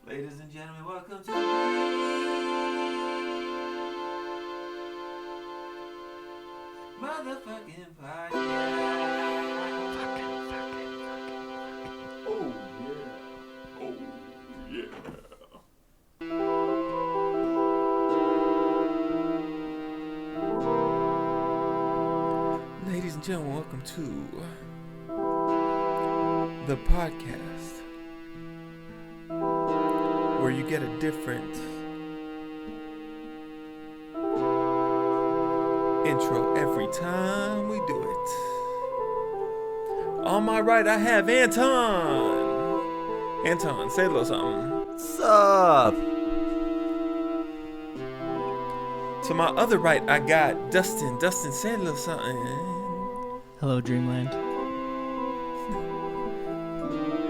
Ladies and gentlemen, welcome to the motherfucking podcast. Oh yeah. Oh yeah. Ladies and gentlemen, welcome to the podcast where you get a different intro every time we do it. On my right, I have Anton. Anton, say a little something. What's up? To my other right, I got Dustin. Dustin, say a little something. Hello, Dreamland.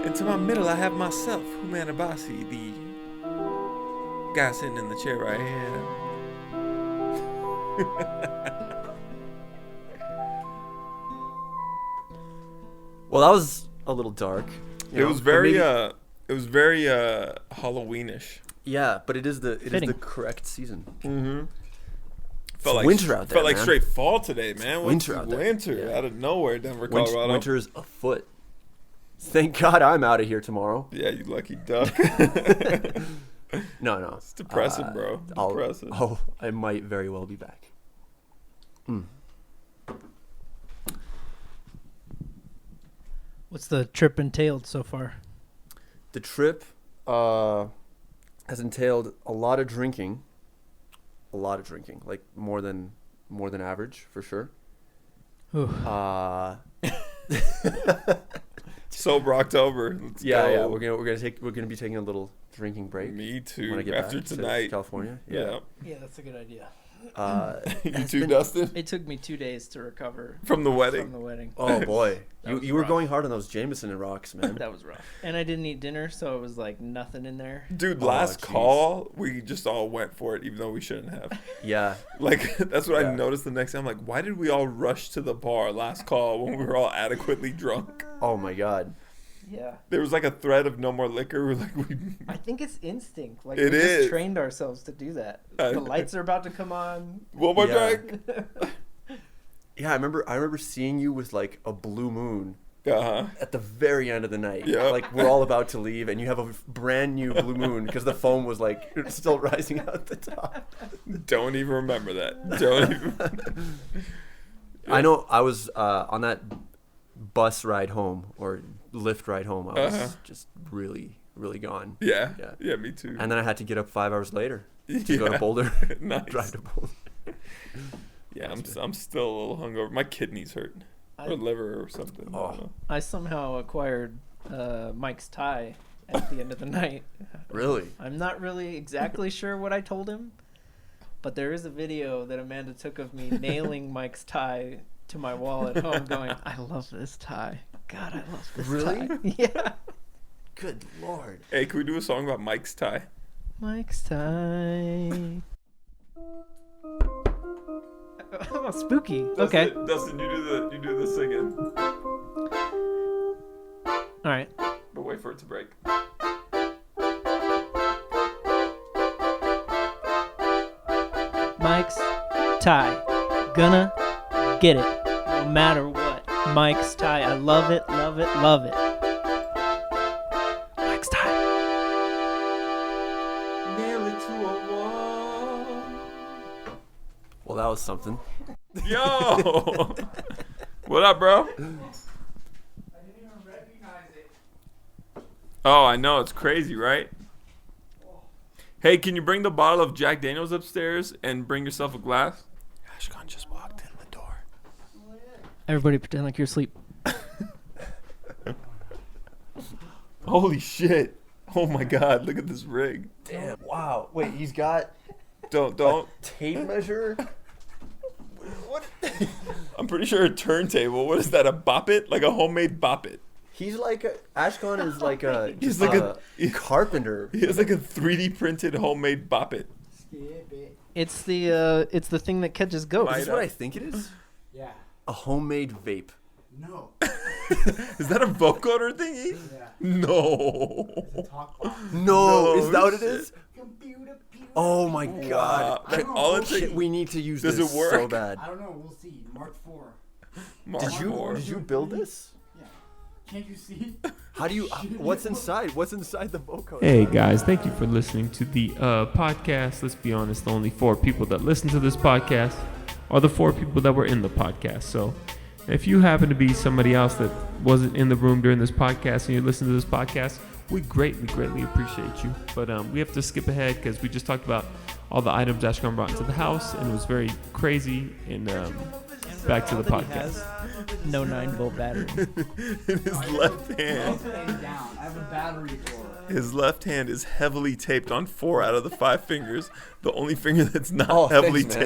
And to my middle, I have myself, Human Abasi, the guy sitting in the chair right here. Well, that was a little dark. It was very Halloweenish. Yeah, but it is the Fitting. correct season. Mm-hmm. Winter out there, Felt like man. straight fall today, man. Winter out there. Winter Yeah. out of nowhere, Denver, Colorado. Winter's afoot. Thank God I'm out of here tomorrow. Yeah, you lucky duck. No. It's depressing, bro. Depressing. I might very well be back. What's the trip entailed so far? The trip has entailed a lot of drinking. Like more than average for sure. Ooh. Sober October. Let's go. Yeah. We're gonna be taking a little drinking break. Me too. When I get After back to tonight. California. Yeah. Yeah, that's a good idea. You too, Dustin? It took me 2 days to recover From the wedding. from the wedding. Oh boy, That was you were rough. going hard on those Jameson and rocks, man. That was rough. And I didn't eat dinner, so it was like nothing in there. Dude, Oh, last jeez. call, we just all went for it, even though we shouldn't have. Yeah, Like, that's what I Yeah. noticed the next day. I'm like, why did we all rush to the bar last call when we were all adequately drunk? oh my God. Yeah. There was like a threat of no more liquor. We're like, I think it's instinct. Like It we is. just trained ourselves to do that. I- The lights are about to come on. one more Yeah. drink. Yeah, I remember seeing you with like a blue moon Uh-huh. at the very end of the night. Yeah. Like we're all about to leave, and you have a brand new blue moon because the foam was like still rising out the top. Don't even remember that. Don't even. I know I was on that bus ride home or Lyft ride home. I was Uh-huh. just really, really gone. Yeah. Yeah. Yeah, me too. And then I had to get up 5 hours later to go to Boulder. Nice. Drive to Boulder. Yeah, I'm still a little hungover. My kidneys hurt. Or liver or something. I Oh. don't know. I somehow acquired Mike's tie at the end of the night. Really? I'm not really exactly sure what I told him, but there is a video that Amanda took of me nailing Mike's tie to my wall at home going, I love this tie. God, I love this Really? tie. Yeah. Good Lord. Hey, can we do a song about Mike's tie? Mike's tie. Oh, spooky. Okay. Dustin, you do the singing. All right. But wait for it to break. Mike's tie. Gonna get it. No matter what. Mike's tie. I love it, love it, love it. Mike's tie. Nail it to a wall. Well, that was something. Yo! What up, bro? I didn't even recognize it. Oh, I know. It's crazy, right? Hey, can you bring the bottle of Jack Daniels upstairs and bring yourself a glass? Ashkan just walked in the door. Everybody pretend like you're asleep. Holy shit. Oh my god, look at this rig. Damn. Wow. Wait, he's got Don't. tape measure? What? I'm pretty sure a turntable. What is that, a bop it? Like a homemade bop it. He's like Ashkan is like a He's just like a carpenter. He has like a 3D printed homemade bop it. It's the thing that catches ghosts. Is this what I think it is? Yeah. A homemade vape. No. Is that a vocoder thingy? Yeah. No. It's a talk box. No, is that what it shit. is? Computer. Oh my Wow. god. I don't know. All it Shit, takes. we need to use Does this it work? so bad. I don't know. We'll see. Mark 4. Did you build this? Yeah. Can't you see? How do you? What's inside? What's inside the vocoder? Hey guys, thank you for listening to the podcast. Let's be honest, the only 4 people that listen to this podcast are the 4 people that were in the podcast. So if you happen to be somebody else that wasn't in the room during this podcast and you listen to this podcast, we greatly appreciate you. But we have to skip ahead because we just talked about all the items Ashkan brought into the house, and it was very crazy. And back to the podcast. No 9-volt battery. In his left hand. Down. I have a battery for it. His left hand is heavily taped on 4 out of the 5 fingers. The only finger that's not Oh, heavily thanks,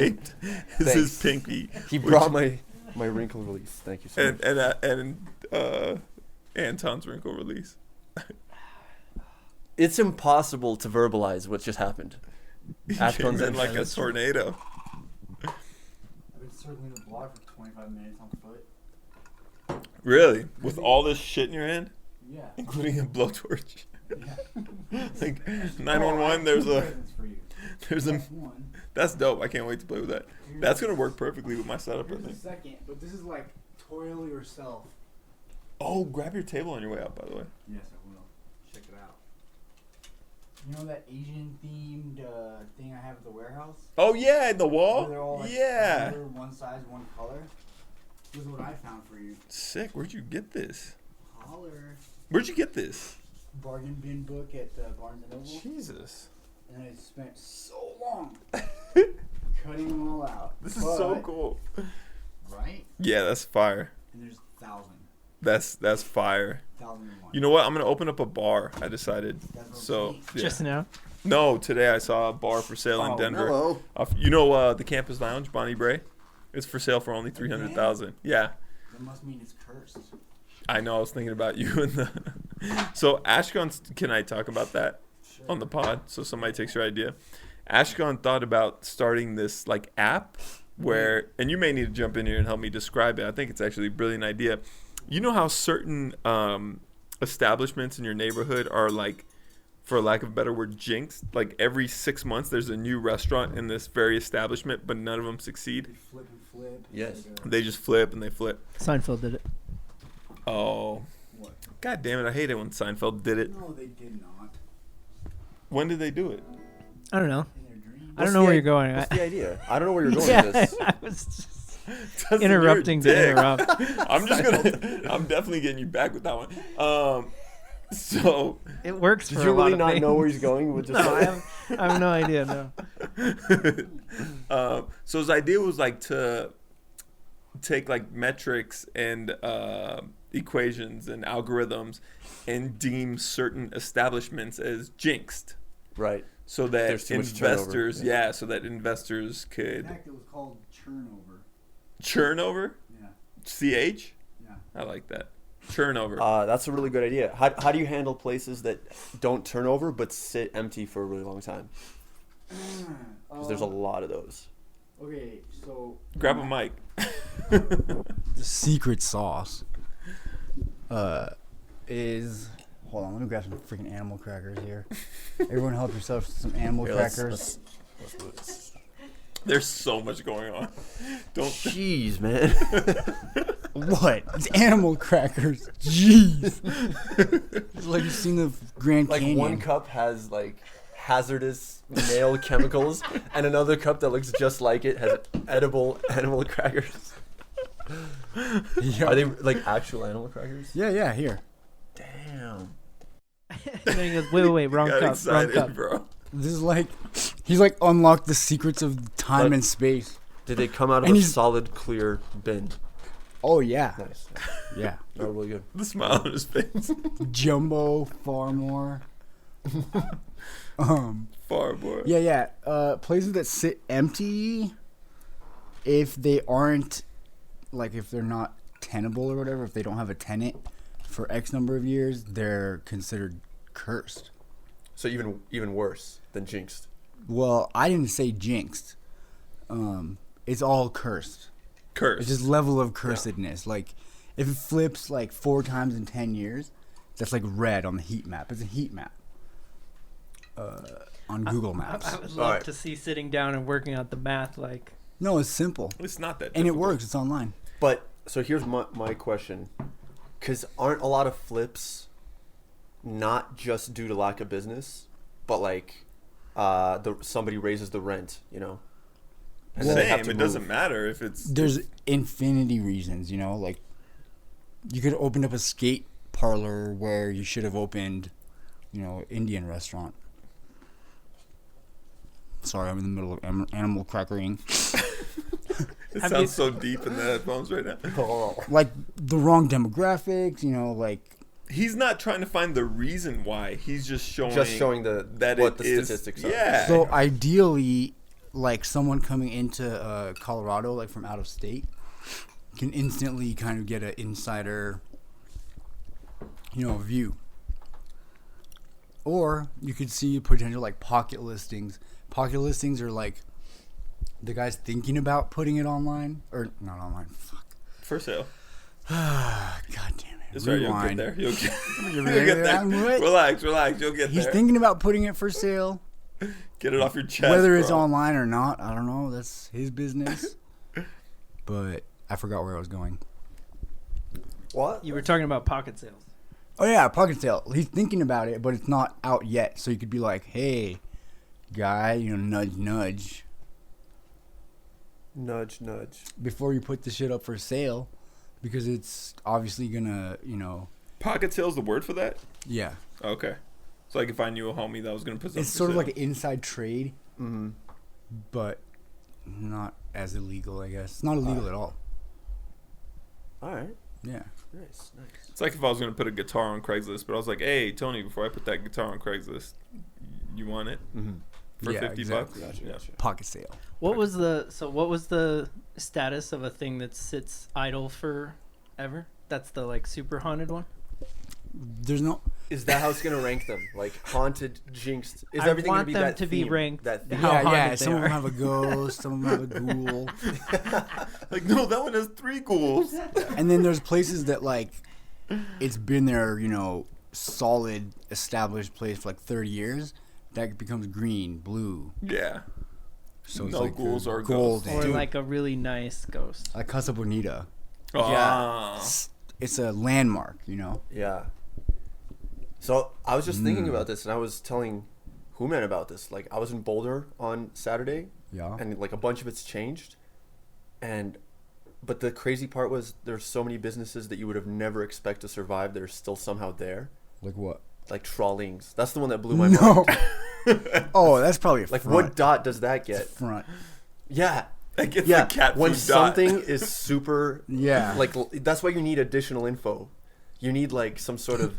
man. taped is his pinky. He which- brought my wrinkle release. Thank you so much. and Anton's wrinkle release. It's impossible to verbalize what just happened. He Ashton's came in in like a Canada. tornado. I've been circling the block for 25 minutes on foot. Really? With all this shit in your hand, Yeah. including a blowtorch. Yeah. Like 911. There's a Presents for you. there's a. That's one. That's dope. I can't wait to play with that. That's gonna work perfectly with my setup, I Here's the think. second, but this is like toil yourself. Oh, grab your table on your way out, by the way. Yes, I will. Check it out. You know that Asian themed thing I have at the warehouse? Oh yeah, in the Where wall. they're all like Yeah. color, one size, one color. This is what I found for you. Sick. Where'd you get this? Holler. Where'd you get this? Bargain bin book at Barnes and Noble. Jesus. And I spent so long cutting them all out. This is so But- cool. Right? Yeah, that's fire. And there's 1,000. That's fire. 1,001. You know what? I'm gonna open up a bar. I decided. That's what So I'm saying. yeah. Just now. No, today I saw a bar for sale in Oh, Denver. hello. You know the Campus Lounge, Bonnie Bray. It's for sale for only 300,000. Yeah, That must mean it's cursed. I know. I was thinking about you and the. So Ashkan, can I talk about that Sure. on the pod? So somebody takes your idea. Ashkan thought about starting this like app where, and you may need to jump in here and help me describe it. I think it's actually a brilliant idea. You know how certain establishments in your neighborhood are like, for lack of a better word, jinxed? Like every 6 months there's a new restaurant in this very establishment, but none of them succeed. They flip and flip. Yes. Like a- They just flip and they flip. Seinfeld did it. Oh, what? God damn it. I hate it when Seinfeld did it. No, they did not. When did they do it? I don't know. In their dreams. I don't know where you're going. What's the idea? I don't know where you're going Yeah, with this. I was just Dustin, interrupting you're a to dick. interrupt. I'm definitely getting you back with that one. So It works Did for you a lot really of not things. know where he's going with this? No, I have no idea. No. so his idea was like to take like metrics and equations and algorithms and deem certain establishments as jinxed, Right. so There's that too much turnover. investors, Yeah. so that investors In could fact, it was called churnover. churn over. Yeah. CH. Yeah. I like that. Churn over. That's a really good idea. How do you handle places that don't turn over but sit empty for a really long time? Because there's a lot of those. Okay, so Grab a mic. the secret sauce is, hold on, let me grab some freaking animal crackers here. Everyone help yourself to some animal Here, crackers. let's do this. There's so much going on. Don't. Jeez, man. What? It's animal crackers. Jeez. It's like you've seen the Grand Like Canyon. one cup has like hazardous male chemicals, and another cup that looks just like it has edible animal crackers. Yeah. Are they like actual animal crackers? Yeah, here. Damn. And then he goes, wait, wrong Got cup, wrong excited, cup. bro. This is like, he's like unlocked the secrets of time But- and space. Did they come out of And a he's- solid clear bin? Oh, yeah. Nice. Yeah. Oh, really good. The smile on his face. Jumbo, far more. Far more. Yeah. Places that sit empty, if they aren't, like, if they're not tenable or whatever, if they don't have a tenant for X number of years, they're considered cursed. So even worse than jinxed. Well, I didn't say jinxed. It's all cursed. Curse. It's just level of cursedness. Like, If it flips like 4 times in 10 years, that's like red on the heat map. It's a heat map on Google Maps. I would love Alright. to see sitting down and working out the math. Like, No, it's simple. It's not that And it difficult. works. It's online. But so here's my question, because aren't a lot of flips not just due to lack of business, but like somebody raises the rent, you know? And then they have Same. to It doesn't move. matter if it's. There's infinity reasons, you know? Like, you could open up a skate parlor where you should have opened, you know, Indian restaurant. Sorry, I'm in the middle of animal crackering. It Have sounds you- so deep in the headphones right now. Like, the wrong demographics, you know, like... He's not trying to find the reason why. He's just showing. That what the statistics are. Yeah. So ideally, like someone coming into Colorado, like from out of state, can instantly kind of get an insider, you know, view. Or you could see potential like pocket listings. Pocket listings are like the guy's thinking about putting it online or not online. Fuck. For sale. God damn it. It's right. You'll get Rewind. there. You'll get, You'll you'll get there. I'm right. Relax. You'll get He's there. thinking about putting it for sale. Get it off your chest. Whether it's bro. online or not, I don't know. That's his business. But I forgot where I was going. What? you were talking about pocket sales. Oh yeah, pocket sale. He's thinking about it, but it's not out yet. So you could be like, "Hey, guy, you know, nudge, nudge, Nudge, nudge. before you put the shit up for sale, because it's obviously gonna, you know, Pocket sale's the word for that? yeah. Okay. So like if I knew a homie that was gonna put something. It's for sort of sale. like an inside trade, Mm-hmm. but not as illegal, I guess. It's not illegal at all. All right. Yeah. Nice, nice. It's like if I was gonna put a guitar on Craigslist, but I was like, "Hey, Tony, before I put that guitar on Craigslist, you want it Mm-hmm. for Yeah, $50?" exactly. Gotcha, Yeah. gotcha. Pocket sale. What was the status of a thing that sits idle forever? That's the like super haunted one. There's no. Is that how it's gonna rank them? Like haunted, jinxed? Is I everything want gonna be them that to be theme? ranked That theme? how Yeah, yeah. haunted they Some of them are. have a ghost. Some of them have a ghoul. Like, no, that one has 3 ghouls. And then there's places that like it's been there, you know, solid established place for like 30 years. That becomes green, blue. Yeah. So it's No like ghouls the or golden. Or Dude. like a really nice ghost. Like Casa Bonita. Ah. It's a landmark, you know. Yeah. So I was just thinking about this, and I was telling Human about this. Like I was in Boulder on Saturday, Yeah. and like a bunch of it's changed, but the crazy part was there's so many businesses that you would have never expect to survive that are still somehow there. Like what? Like Trollings. That's the one that blew my No. mind. Oh, that's probably a Like front. what dot does that get? Front. Yeah. Like it's Yeah. the cat When food dot. something is super Yeah. like that's why you need additional info. You need like some sort of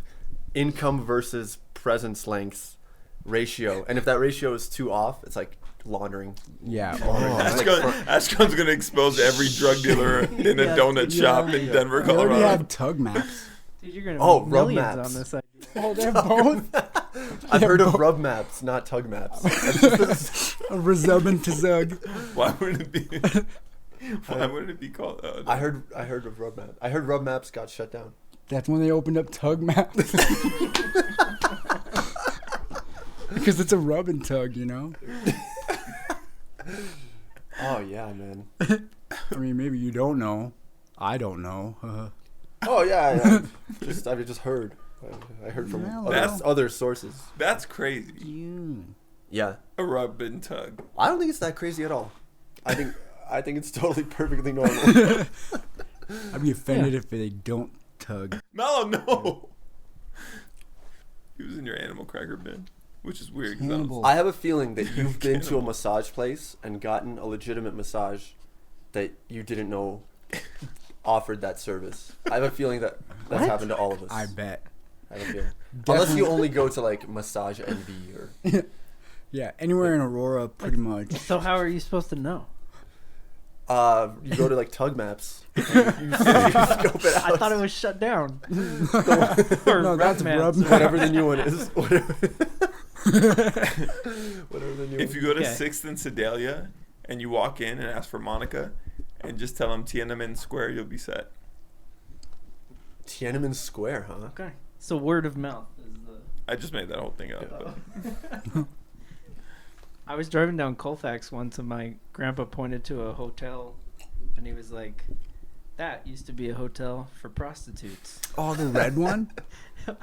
income versus presence length ratio. And if that ratio is too off, it's like laundering. Yeah. Ashcon's gonna expose every drug dealer in a Yeah. donut shop in Yeah. Denver, They already Colorado. have tug maps. Dude, you're gonna Oh, make rub millions maps. on this idea. Oh, they're both. I've heard of rub maps, not tug maps. A Rezub and Tazug. Why wouldn't it be? Why wouldn't it be called? No. I heard of rub maps. I heard rub maps got shut down. That's when they opened up tug maps. Because it's a rub and tug, you know? Oh yeah, man. I mean, maybe you don't know. I don't know. Oh yeah. I've just heard. I heard from Well, other sources. That's crazy. You. Yeah. A rub and tug. I don't think it's that crazy at all. I think it's totally perfectly normal. I'd be offended if they don't tug. No. He was in your animal cracker bin, which is weird. 'cause I don't- Cannibal. I have a feeling that you've been to a massage place and gotten a legitimate massage that you didn't know offered that service. I have a feeling that that's happened to all of us. I bet. I have a feeling. Unless you only go to like Massage Envy or Yeah, anywhere in Aurora, pretty much. So how are you supposed to know? you go to like Tug Maps. You scope it out. I thought it was shut down. Or No, that's Rubmans. rub. Whatever the new one is. Whatever the new If one you go to Okay. 6th and Sedalia and you walk in and ask for Monica and just tell them Tiananmen Square, you'll be set. Tiananmen Square, huh? Okay. So word of mouth is the. I just made that whole thing up. But. I was driving down Colfax once, and my grandpa pointed to a hotel, and he was like, "That used to be a hotel for prostitutes." Oh, the red one?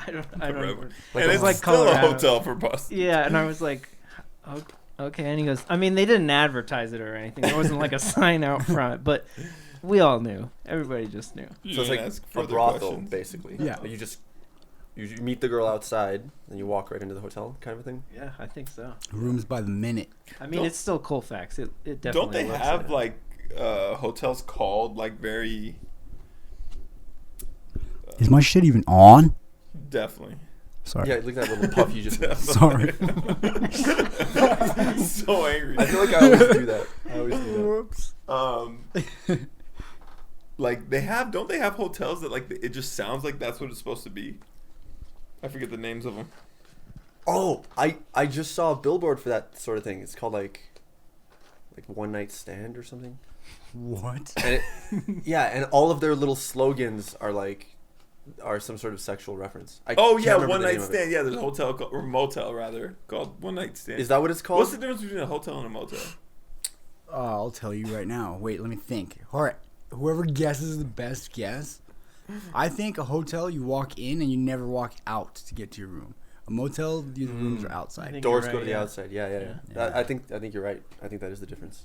I don't remember. Like and a- it's like still Colorado. a hotel for bus. Yeah, and I was like, okay. And he goes, I mean, they didn't advertise it or anything. There wasn't like a sign out front, but we all knew. Everybody just knew. So it's like ask a further brothel, questions. basically. Yeah. Like you meet the girl outside, and you walk right into the hotel, kind of a thing. Yeah, I think so. Rooms by the minute. I mean, Don't- it's still Colfax. It definitely. Don't they looks have like hotels called like very Is my shit even on? definitely? Sorry. Yeah, look at that little puff you just. Sorry. So angry. I feel like I always do that. I always do Whoops. Like don't they have hotels that like it just sounds like that's what it's supposed to be? I forget the names of them. that. Oh, I just saw a billboard for that sort of thing. It's called like One Night Stand or something. What? And it, yeah, and all of their little slogans are some sort of sexual reference. I Oh can't yeah, remember One the Night name of it. Stand. Yeah, there's a hotel or motel rather called One Night Stand. Is that what it's called? What's the difference between a hotel and a motel? I'll tell you right now. Wait, let me think. All right. Whoever guesses the best guess. I think a hotel, you walk in and you never walk out to get to your room. A motel, the rooms are I outside. think Doors you're go right, to the yeah. outside. Yeah. Yeah. I think you're right. I think that is the difference.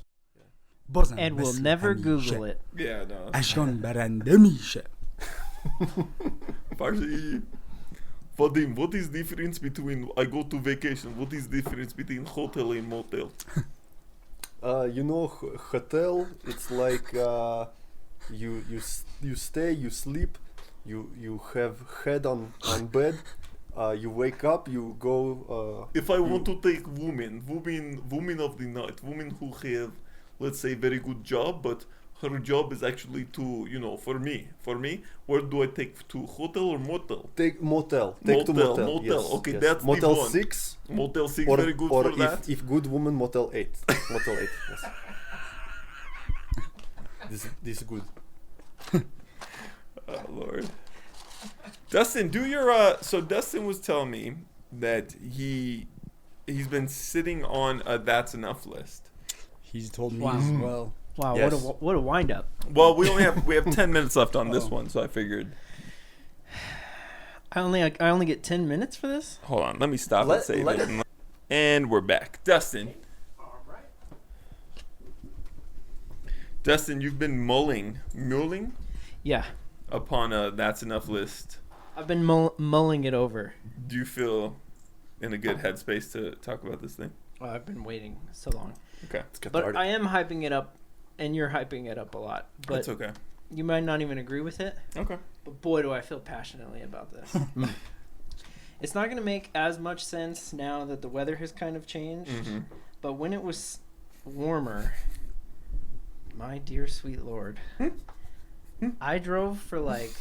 And we'll never Google it. Yeah, no. Ashton Barandemische. Farsi. Vadim, what is difference between I go to vacation? What is difference between hotel and motel? Hotel. It's like you stay, you sleep, you have head on bed. You wake up, you go. If I want to take women of the night, women who have, let's say, very good job, but her job is actually to, for me, where do I take to, hotel or motel? Take motel. Take to motel. Motel. Yes, Okay, yes. that's the Motel one. 6. Motel 6, Or, very good or for if, that. if good woman, Motel 8. Motel 8. Yes. This is good. Oh, Lord. Dustin, do your, so Dustin was telling me that he's been sitting on a That's Enough list. He's told me Wow. as well. Wow, Yes. what a wind up. Well, we have 10 minutes left on this one, so I figured. I only get 10 minutes for this? Hold on, let me stop Let- and save let- it. And we're back. Dustin, you've been mulling Yeah. upon a That's Enough list. I've been mulling it over. Do you feel in a good headspace to talk about this thing? I've been waiting so long. Okay, It's But cathartic. I am hyping it up, and you're hyping it up a lot. But that's okay. you might not even agree with it. Okay. But boy, do I feel passionately about this. It's not going to make as much sense now that the weather has kind of changed. Mm-hmm. But when it was warmer, my dear sweet Lord, I drove for like,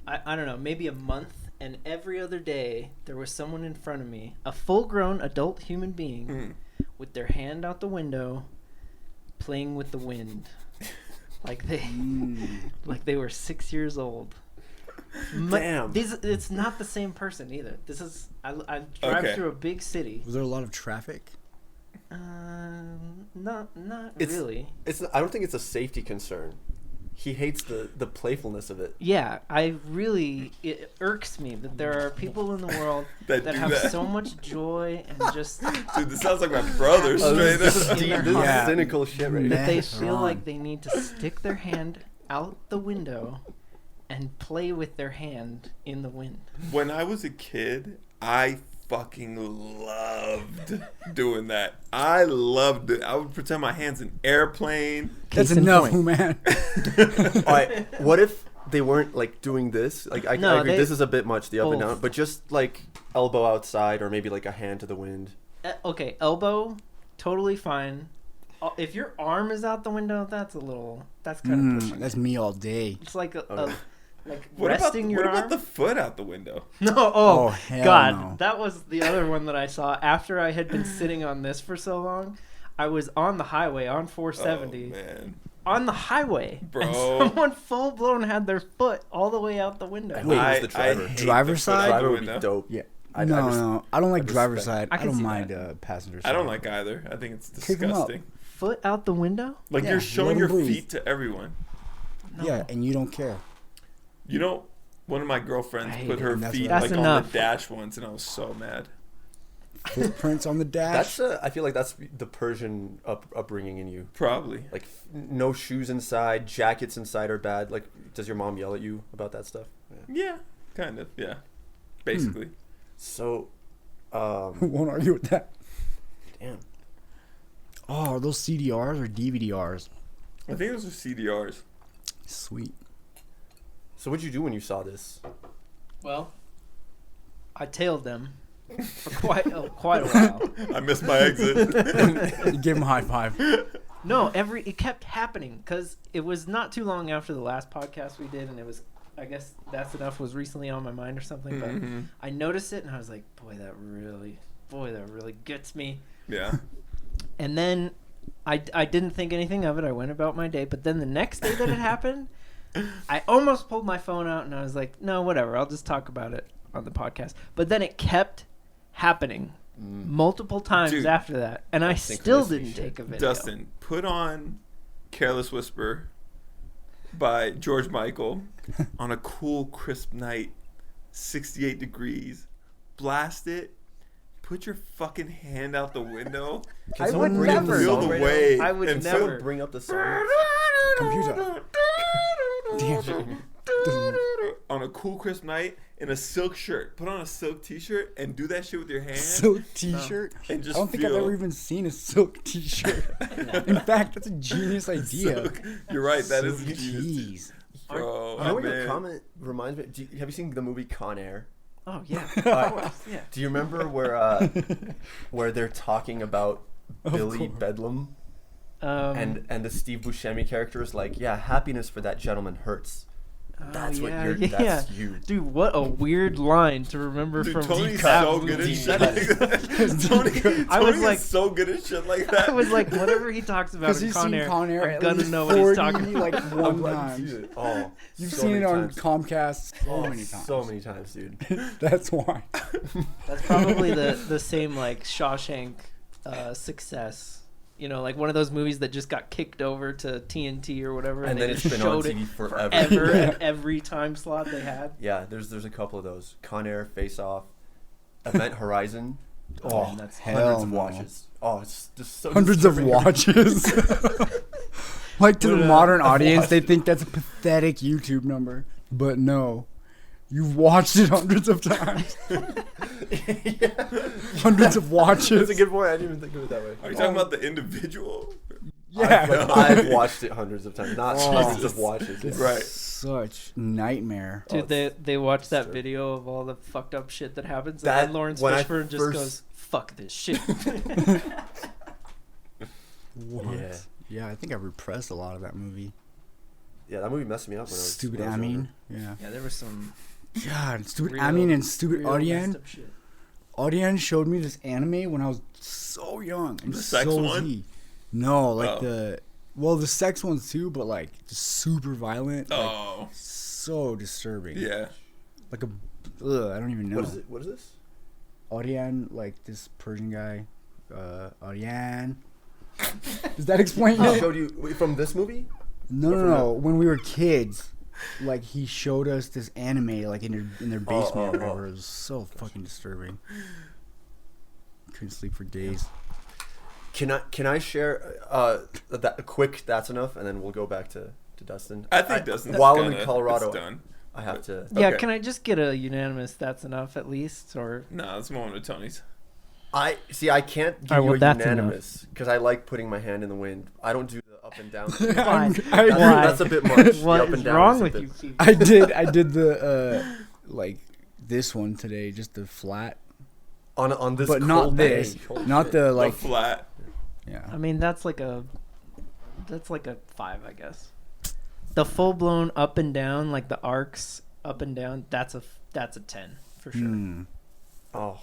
I don't know, maybe a month. And every other day, there was someone in front of me, a full-grown adult human being, Mm. with their hand out the window, playing with the wind, like they were 6 years old. Damn. It's not the same person either. This is I drive Okay. through a big city. Was there a lot of traffic? Not It's- really. I don't think it's a safety concern. He hates the playfulness of it. Yeah, it irks me that there are people in the world That that do have that. so much joy and just Dude, this sounds like my brother Oh, straight this is up. deep. Yeah. This is Yeah. cynical shit right Man. here. they Meth feel on. like they need to stick their hand out the window and play with their hand in the wind. When I was a kid, I fucking loved doing that. I loved it. I would pretend my hands in airplane. That's Case in enough, point. man. All right, what if they weren't like doing this? Like I No, agree, they- this is a bit much, the up and both. down, but just like elbow outside or maybe like a hand to the wind. Okay, elbow, totally fine. If your arm is out the window, that's kind of pushing. That's it. me all day. It's like Okay. like What about, resting your what about arm. the foot out the window? No, Oh, hell God, no. that was the other one that I saw after I had been sitting on this for so long. I was on the highway on 470, Oh, man. on the highway. Bro. And someone full blown had their foot all the way out the window. Wait, who's the driver? hate Driver's the foot out side? the Driver would be window. dope. Yeah. I No, I don't like I driver's respect- side. I I can don't see mind that. passenger side. I don't like either. I think it's Kick 'em up. disgusting. Foot out the window? Like Yeah, you're showing let 'em your breathe. feet to everyone. No. Yeah, and you don't care. You know, one of my girlfriends I hate put it. her And that's feet what That's like on enough. the dash once, and I was so mad. Footprints on the dash. I feel like that's the Persian upbringing in you. Probably. Like no shoes inside, jackets inside are bad. Like, does your mom yell at you about that stuff? Yeah. Yeah, kind of. Yeah, basically. So, Won't argue with that. damn. Oh, are those CDRs or DVDRs? I think those are CDRs. Sweet. So what'd you do when you saw this? Well, I tailed them for quite a while. I missed my exit. Give him a high five. No, it kept happening because it was not too long after the last podcast we did, and it was, I guess That's Enough was recently on my mind or something, but Mhm. I noticed it and I was like, boy, that really gets me. Yeah. And then I didn't think anything of it. I went about my day, but then the next day that it happened, I almost pulled my phone out and I was like, no, whatever, I'll just talk about it on the podcast. But then it kept happening multiple times Dude, after that, and I still synchronicity didn't shit. take a video. Dustin, put on Careless Whisper by George Michael on a cool, crisp night, 68 degrees. Blast it. Put your fucking hand out the window. Can I someone would bring up never. Feel song the right now? wave. I would and never. Someone bring up the song. Computer. Damn. On a cool, crisp night in a silk shirt. Put on a silk t-shirt and do that shit with your hand. Silk t-shirt. And just I don't think I've feel- ever even seen a silk t-shirt. In fact, that's a genius idea. Silk. You're right. That is Silk a genius. tees. Bro, You know oh, what your man. comment reminds me? Have you seen the movie Con Air? Oh yeah, of course, yeah. Do you remember where they're talking about Billy course. Bedlam And and the Steve Buscemi character is like, yeah, happiness for that gentleman hurts. That's what you're. That's you. Dude, what a weird line to remember Dude, from Tony's that so movie. good at Deep shit cut. like that. Tony I was is like- so good at shit like that. I was like, whatever he talks about Because in you've Con seen Air, Con Air I'm at gonna least know what he's 40, talking about. like I'm one glad you time. see it. Oh, You've so seen many it on times. Comcast so Oh, many times. so many times, dude. That's why. That's probably the same like Shawshank success. You know, like one of those movies that just got kicked over to TNT or whatever, And they then it's just been on showed it TV forever. ever Yeah. at every time slot they had. Yeah, there's a couple of those. Con Air, Face Off, Event Horizon. Oh, man, that's hundreds hell of no. watches. Oh, it's just so Hundreds of disturbing. watches. Like to But, the modern I've audience, they watched think that's a pathetic YouTube number. But no. You've watched it hundreds of times. Hundreds of watches. That's a good point. I didn't even think of it that way. Are you talking about the individual? Yeah. I've watched it hundreds of times, not Oh. hundreds of watches. Yeah. Right. Such nightmare. Dude, it's they watched that disturbing. video of all the fucked up shit that happens, That- and then Lawrence when I Fishburne just first- goes, "Fuck this shit." What? Yeah. Yeah, I think I repressed a lot of that movie. Yeah, that movie messed me up when I was Stupid when I was Amin. younger. Yeah. Yeah, there was some God, stupid real- Amin and stupid real messed Aryan. up shit. Aryan showed me this anime when I was so young. And The sex so was one? he. No, like Oh. the sex ones too, but like just super violent. Like, Oh, so disturbing. yeah. Like I don't even know. What is it? What is this? Aryan, like this Persian guy. Aryan. Does that explain He it? showed you wait, from this movie? No. When we were kids, like he showed us this anime, like in their basement or whatever. It was so fucking disturbing. Couldn't sleep for days. Can I share that a quick? That's enough, and then we'll go back to Dustin. I think Dustin's while I'm kinda- in Colorado, it's done. I have to. Yeah, Okay. can I just get a unanimous "that's enough" at least, or Nah, let's move on to Tony's. I see. I can't give Alright, you well, a that's unanimous because I like putting my hand in the wind. I don't do the up and down. thing. Why? That's, Why? that's a bit much. The what up is and down wrong is a with bit- you people? I did the like this one today, just the flat, on this, but not cold this, day. Holy not shit. the like. the flat. I Yeah, mean, that's like a 5, I guess. The full blown up and down, like the arcs up and down, that's a 10 for sure. Hmm. Oh,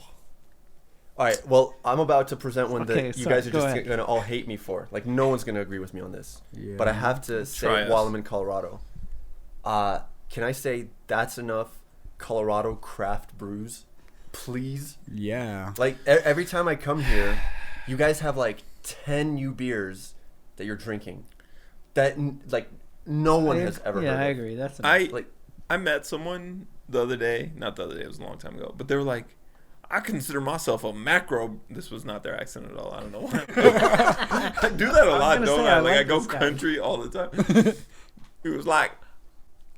All right. Well, I'm about to present one Okay, that you sorry, guys are go just ahead. gonna all hate me for. Like, no one's gonna agree with me on this. Yeah. But I have to say Try it while us. I'm in Colorado. Can I say that's enough Colorado craft brews, please? Yeah. Like every time I come here, you guys have like 10 new beers that you're drinking. That like no one has ever Yeah, heard I of. agree. That's Like I met someone the other day. Not the other day. It was a long time ago. But they were like, I consider myself a macro. This was not their accent at all. I don't know why. I do that a lot, gonna don't say, I? I Like I like go this guy. country all the time. He was like,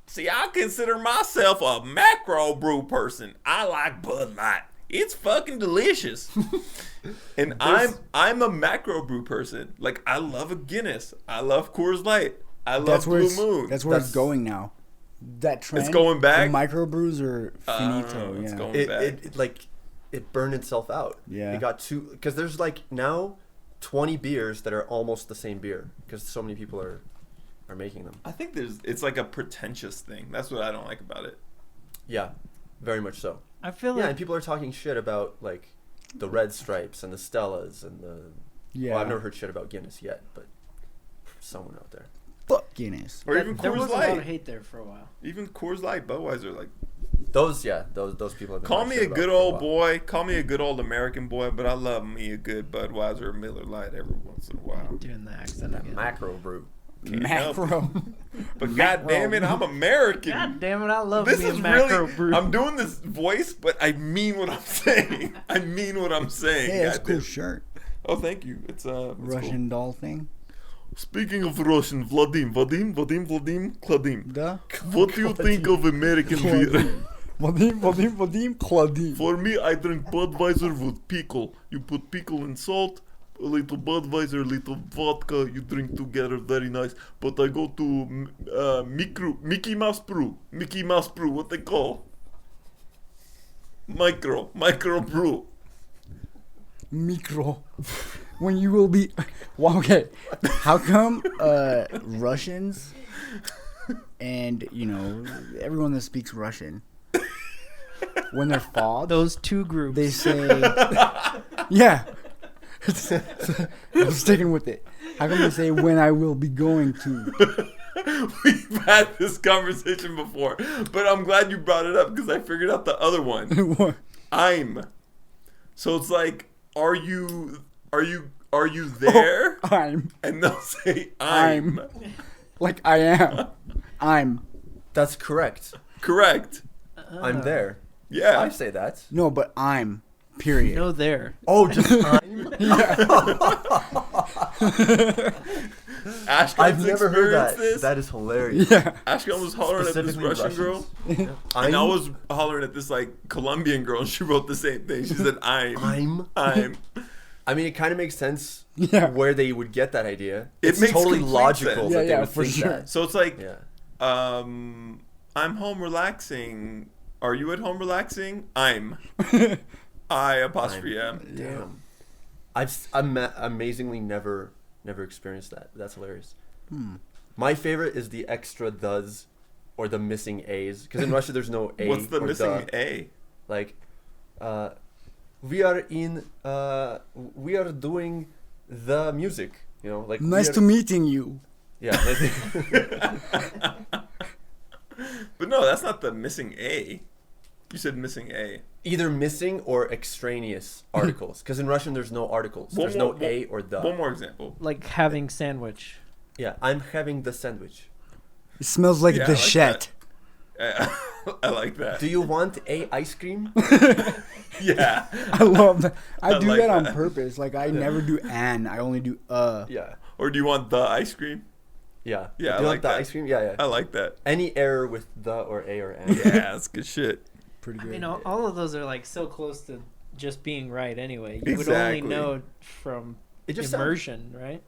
see, I consider myself a macro brew person. I like Bud Light. It's fucking delicious. And I'm a macro brew person. Like I love a Guinness. I love Coors Light. I love That's where Blue it's, Moon. that's where it's That's- going now. That trend. going back? The microbrews are finito. it's Yeah. going- it like it burned itself out. Yeah. It got too because there's like now 20 beers that are almost the same beer because so many people are making them. I think it's like a pretentious thing. That's what I don't like about it. Yeah, very much so. I feel Yeah, like and people are talking shit about like the Red Stripes and the Stellas and the. Yeah. Well, I've never heard shit about Guinness yet, but someone out there. Fuck Guinness. Or that- even there Coors was a lot of Light. hate there for a while. Even Coors Light, Budweiser. Like, Those people have been. call talking me shit a about good for old while. boy. Call me a good old American boy. But I love me a good Budweiser or Miller Lite every once in a while. Doing the accent That again. macro brew. Can't help it. Macro. But god damn it, I'm American. God damn it, I love This me a is macro really. brew. I'm doing this voice, but I mean what I'm saying. I mean what I'm saying. Hey, that's a God cool damn. shirt. Oh, thank you. It's Cool. Russian doll thing. Speaking of Russian, Vadim, Kladim. The What do you think of American beer? Vadim, Claudine. For me, I drink Budweiser with pickle. You put pickle and salt, a little Budweiser, little vodka. You drink together, very nice. But I go to Mickey Mouse Brew. Mickey Mouse Brew, what they call? Micro brew. Micro. When you will be. Well, okay. How come Russians and, everyone that speaks Russian, when they're fogged, Those two groups. they say. Yeah. I'm sticking with it. How come they say when I will be going to? We've had this conversation before, but I'm glad you brought it up because I figured out the other one. What? I'm. So it's like, are you there? I'm. And they'll say I'm. Like I am. I'm. That's correct. Correct. I'm there. Yeah. I say that. No, but I'm. Period. No, there. Oh, just I'm. Ashkel's I've never heard experienced that. this. That is hilarious. Yeah. Ashkel was hollering at this Specifically Russian girl, Russians. and I was hollering at this like Colombian girl, and she wrote the same thing. She said I'm. I mean, it kind of makes sense Yeah. where they would get that idea. It It's makes totally complete logical sense. that Yeah, they yeah, would for think sure. that. So it's like, Yeah. I'm home relaxing. Are you at home relaxing? I'm. I apostrophe M. Damn. I've amazingly never experienced that. That's hilarious. My favorite is the extra does or the missing A's because in Russia there's no A. What's the or missing the. A? Like, we are doing the music. Like Nice we are, to meeting you. Yeah. But no, that's not the missing A. You said missing A. Either missing or extraneous articles because in Russian there's no articles. There's no A or the. One more example. Like having sandwich. Yeah, I'm having the sandwich. It smells like Yeah, the I like shet. I like that. Do you want a ice cream? Yeah. I love that. I do like that on that. purpose. Like I never do an. I only do Yeah. Or do you want the ice cream? Yeah. Yeah, I Do you like want the that. ice cream? Yeah, yeah. I like that. Any error with the or a or an. Yeah, that's good shit. pretty good. You know, all of those are like so close to just being right anyway. You would only Exactly. know from It just immersion, right?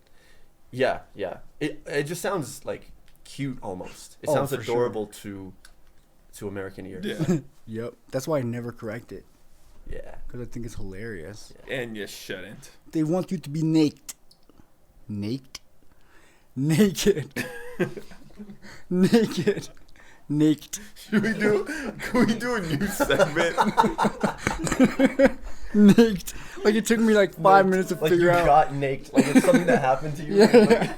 Yeah, yeah. It just sounds like cute almost. It Oh, sounds for sure. adorable to American ears. Yeah. Yep. That's why I never correct it Yeah. because I think it's hilarious. And you shouldn't. They want you to be naked. Naked. Naked. Naked. Naked. Can we do a new segment? Naked. Like it took me like 5 minutes to Like figure you out. got naked. Like it's something that happened to you. Yeah. Like,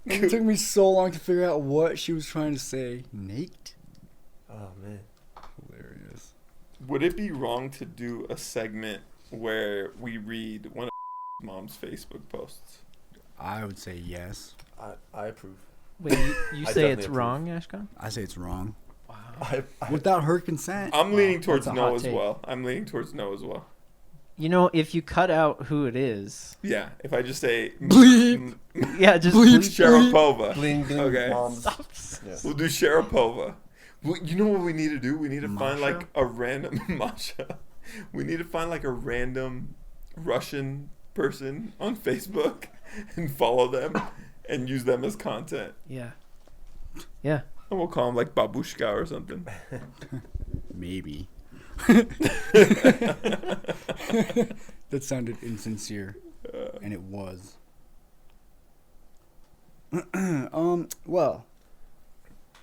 Like, it took me so long to figure out what she was trying to say. Naked. oh man. Hilarious. Would it be wrong to do a segment where we read one of mom's Facebook posts? I would say yes. I approve. Wait, you I say definitely it's approve. wrong, Ashkan? I say it's wrong. Wow. I Without her consent. I'm leaning towards that's a no hot as take. well. I'm leaning towards no as well. You know, if you cut out who it is, Yeah, if I just say Bleep. yeah, just Bleep. bleep. Sharapova. bling bling. Okay. Moms. Stop. Yeah. We'll do Sharapova. You know what we need to do? We need to find Masha? like a random Masha. We need to find like a random Russian person on Facebook and follow them and use them as content. Yeah. Yeah. And we'll call them like Babushka or something. Maybe. That sounded insincere, and it was. Well,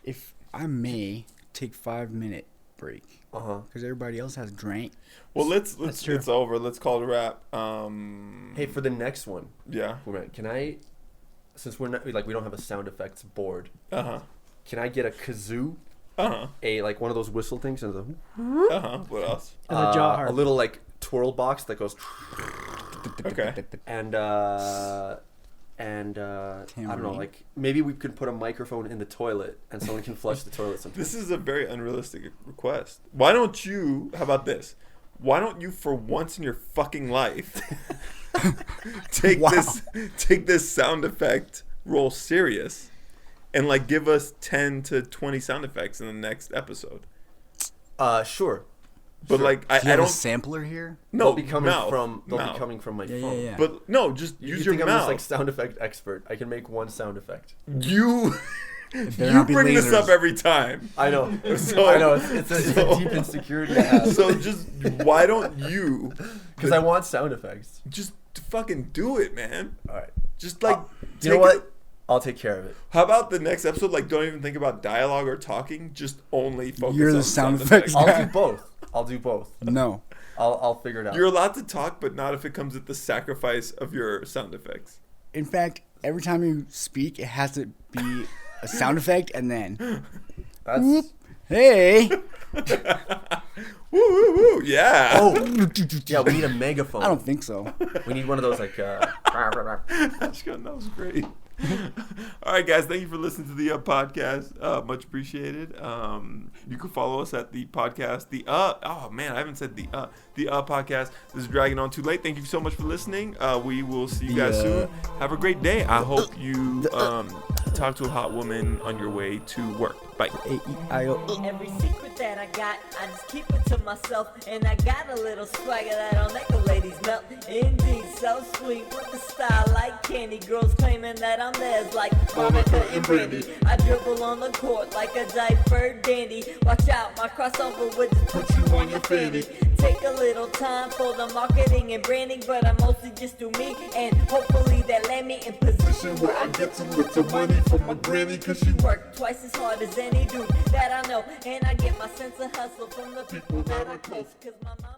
if I may take 5-minute break because everybody else has drank. Well, That's true. it's over. Let's call it a wrap. Hey, for the next one, Yeah. can I? Since we're not we don't have a sound effects board, Uh-huh. can I get a kazoo? Uh-huh. Like one of those whistle things and Uh-huh. What else? And the jaw harp. a little like twirl box that goes Okay. and I don't know, Tambourine. like maybe we could put a microphone in the toilet and someone can flush the toilet sometimes. This is a very unrealistic request. Why don't you, how about this? Why don't you, for once in your fucking life, take Wow. this sound effect role serious and like give us 10 to 20 sound effects in the next episode? Sure. But Sure. like Do you I have a don't sampler here? no They'll be coming mouth, from mouth. my Yeah, phone. yeah, yeah. But no, just You use your think I'm mouth. just like sound effect expert? I can make one sound effect. You better you not be bring this up lasers. every time. I know. So- I know. It's a so- deep insecurity I have. So just why don't you Because I want sound effects. just fucking do it, man? All right. Just like You know take what? it- I'll take care of it. How about the next episode? Like, don't even think about dialogue or talking. Just only focus. You're the on sound effects I'll guy. do both. I'll do both. No. I'll figure it out. You're allowed to talk, but not if it comes at the sacrifice of your sound effects. In fact, every time you speak, it has to be a sound effect and then, That's whoop, hey. Woo woo woo! Yeah. oh yeah. We need a megaphone. I don't think so. We need one of those like. Ashkan, that was great. All right, guys. Thank you for listening to the podcast. Much appreciated. You can follow us at the podcast. Oh man, I haven't said the podcast. This is dragging on too late. Thank you so much for listening. We will see you guys soon. Have a great day. I hope you talk to a hot woman on your way to work. Bye. A-E-I-O. Every secret that I got, I just keep it to myself. And I got a little swagger that'll make the ladies melt. Indeed, so sweet with the style like candy. Girls claiming that I'm theirs like Monica and Brandy. I dribble on the court like a diaper dandy. Watch out, my crossover would just put you on your fanny. Take a little time for the marketing and branding, but I mostly just do me. And hopefully that land me in position where I get to look the money from my granny. Cause she worked twice as hard as any dude that I know. And I get my sense of hustle from the people that are close. Cause my mama